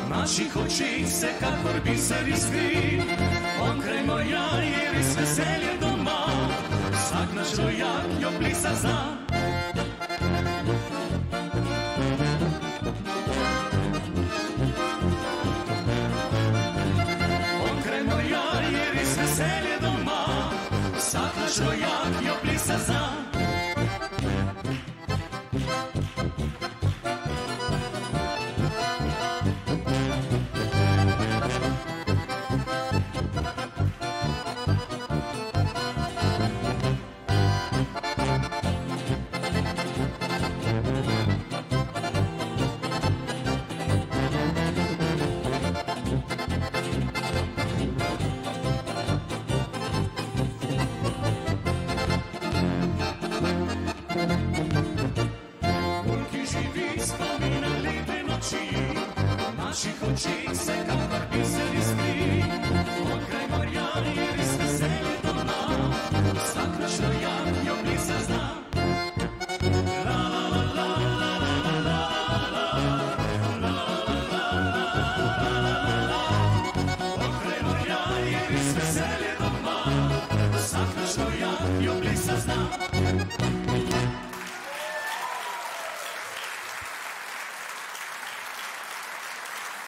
naših oči se kako biseri skri. Onkraj moja je res veselje doma, vsak naš rojak jo plesa zna. Onkraj moja je res veselje doma, vsak naš rojak jo plesa zna.